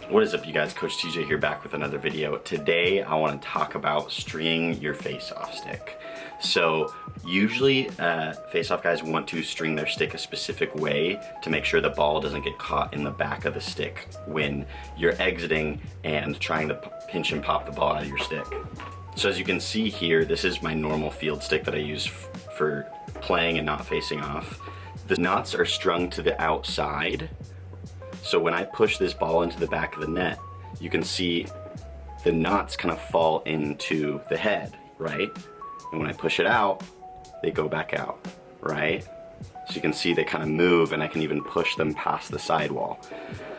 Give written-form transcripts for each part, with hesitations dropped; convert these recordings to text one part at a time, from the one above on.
What is up, you guys? Coach TJ here, back with another video. Today I want to talk about stringing your face-off stick. So usually face-off guys want to string their stick a specific way to make sure the ball doesn't get caught in the back of the stick when you're exiting and trying to pinch and pop the ball out of your stick. So as you can see here, this is my normal field stick that I use for playing and not facing off. The knots are strung to the outside. So when I push this ball into the back of the net, you can see the knots kind of fall into the head, right? And when I push it out, they go back out, right? So you can see they kind of move, and I can even push them past the sidewall.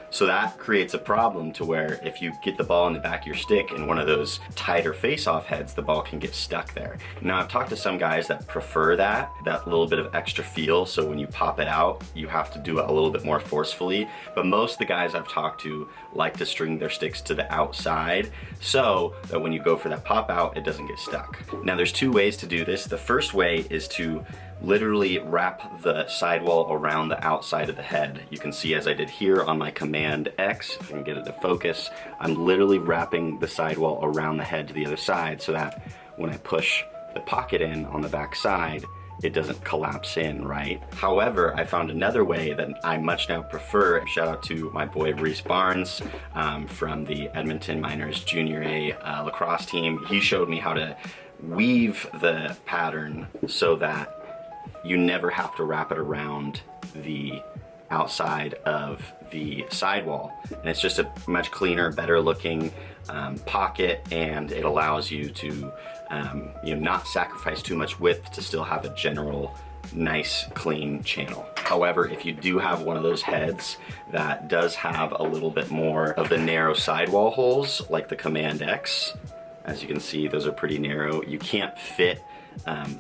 So that creates a problem to where if you get the ball in the back of your stick in one of those tighter face-off heads, the ball can get stuck there. Now I've talked to some guys that prefer that little bit of extra feel, so when you pop it out, you have to do it a little bit more forcefully. But most of the guys I've talked to like to string their sticks to the outside so that when you go for that pop out, it doesn't get stuck. Now there's two ways to do this. The first way is to literally wrap the sidewall around the outside of the head. You can see, as I did here on my Command X, if I can get it to focus, I'm literally wrapping the sidewall around the head to the other side so that when I push the pocket in on the back side, it doesn't collapse in, right? However, I found another way that I much now prefer. Shout out to my boy Reese Barnes from the Edmonton Miners Junior A lacrosse team. He showed me how to weave the pattern so that you never have to wrap it around the outside of the sidewall. And it's just a much cleaner, better looking pocket, and it allows you to not sacrifice too much width to still have a general nice clean channel. However, if you do have one of those heads that does have a little bit more of the narrow sidewall holes, like the Command X, as you can see, those are pretty narrow. You can't fit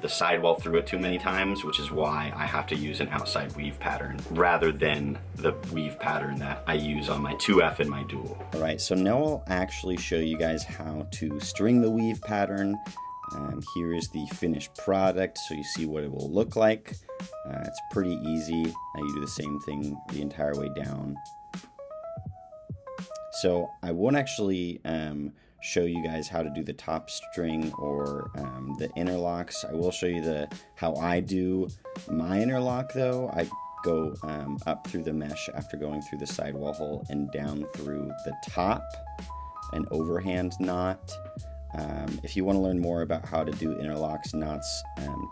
the sidewall through it too many times, which is why I have to use an outside weave pattern rather than the weave pattern that I use on my 2F and my dual. All right, so now I'll actually show you guys how to string the weave pattern. Here is the finished product, so you see what it will look like. It's pretty easy. You do the same thing the entire way down. So I won't actually show you guys how to do the top string or the interlocks. I will show you how I do my interlock though. I go up through the mesh after going through the sidewall hole and down through the top, an overhand knot. If you want to learn more about how to do interlocks, knots,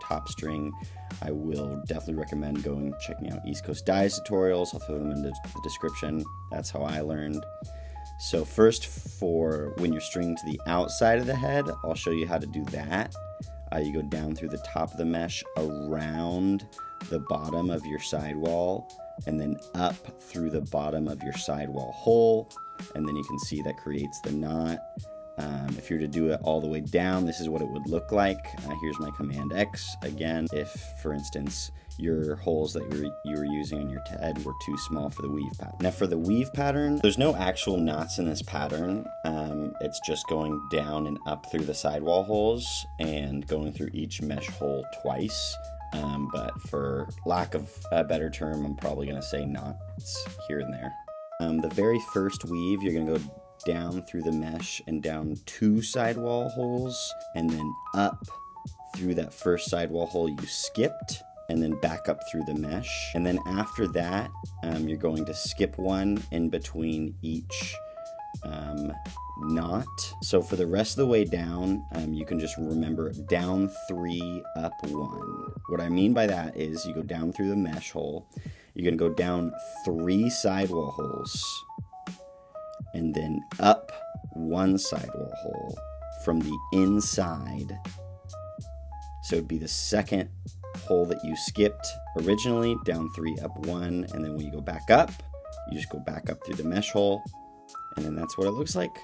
top string, I will definitely recommend checking out East Coast Dies tutorials. I'll throw them in the description. That's how I learned. So first, for when you're stringing to the outside of the head, I'll show you how to do that. You go down through the top of the mesh, around the bottom of your sidewall, and then up through the bottom of your sidewall hole, and then you can see that creates the knot. If you were to do it all the way down, this is what it would look like. Here's my Command X again. If, for instance, your holes that you were using on your head were too small for the weave pattern. Now for the weave pattern, there's no actual knots in this pattern. It's just going down and up through the sidewall holes and going through each mesh hole twice. But for lack of a better term, I'm probably gonna say knots here and there. The very first weave, you're gonna go down through the mesh and down 2 sidewall holes, and then up through that first sidewall hole you skipped, and then back up through the mesh. And then after that, you're going to skip one in between each knot. So for the rest of the way down, you can just remember down 3, up 1. What I mean by that is you go down through the mesh hole, you're gonna go down 3 sidewall holes, and then up 1 sidewall hole from the inside. So it'd be the second hole that you skipped originally, down 3, up 1, and then when you go back up, you just go back up through the mesh hole, and then that's what it looks like.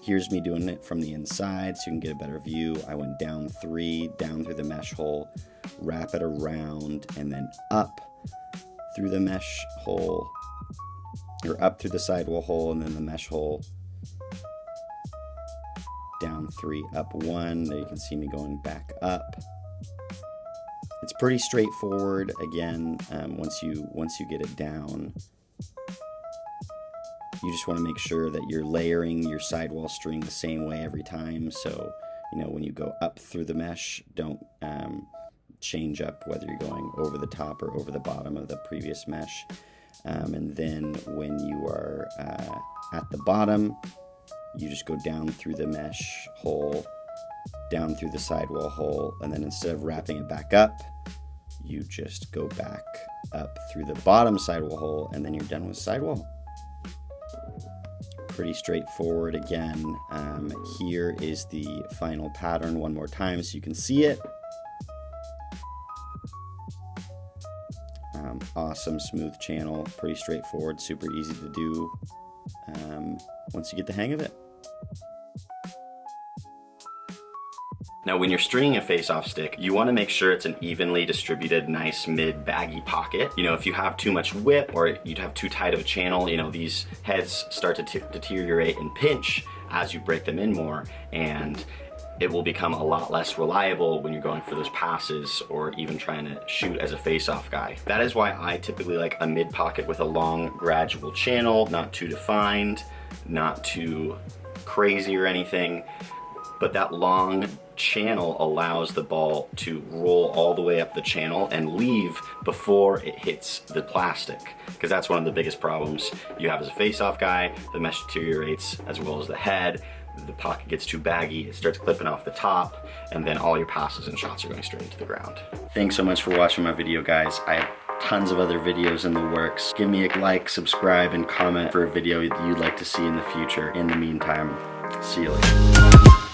Here's me doing it from the inside so you can get a better view. I went down 3, down through the mesh hole, wrap it around, and then up through the mesh hole, or up through the sidewall hole and then the mesh hole, down 3, up 1. There you can see me going back up. It's pretty straightforward again once you get it down. you just want to make sure that you're layering your sidewall string the same way every time. So, you know, when you go up through the mesh, don't change up whether you're going over the top or over the bottom of the previous mesh. And then when you are at the bottom, you just go down through the mesh hole, down through the sidewall hole, and then instead of wrapping it back up, you just go back up through the bottom sidewall hole, and then you're done with sidewall. Pretty straightforward. Again, here is the final pattern one more time so you can see it. Awesome smooth channel, pretty straightforward, super easy to do once you get the hang of it. Now, when you're stringing a face-off stick, you want to make sure it's an evenly distributed, nice mid-baggy pocket. You know, if you have too much whip or you'd have too tight of a channel, you know, these heads start to deteriorate and pinch as you break them in more, and it will become a lot less reliable when you're going for those passes or even trying to shoot as a face-off guy. That is why I typically like a mid pocket with a long gradual channel, not too defined, not too crazy or anything, but that long channel allows the ball to roll all the way up the channel and leave before it hits the plastic, because that's one of the biggest problems you have as a face-off guy. The mesh deteriorates as well as the head. The pocket gets too baggy, it starts clipping off the top, and then all your passes and shots are going straight into the ground. Thanks so much for watching my video, guys. I have tons of other videos in the works. Give me a like, subscribe, and comment for a video that you'd like to see in the future. In the meantime, see you later.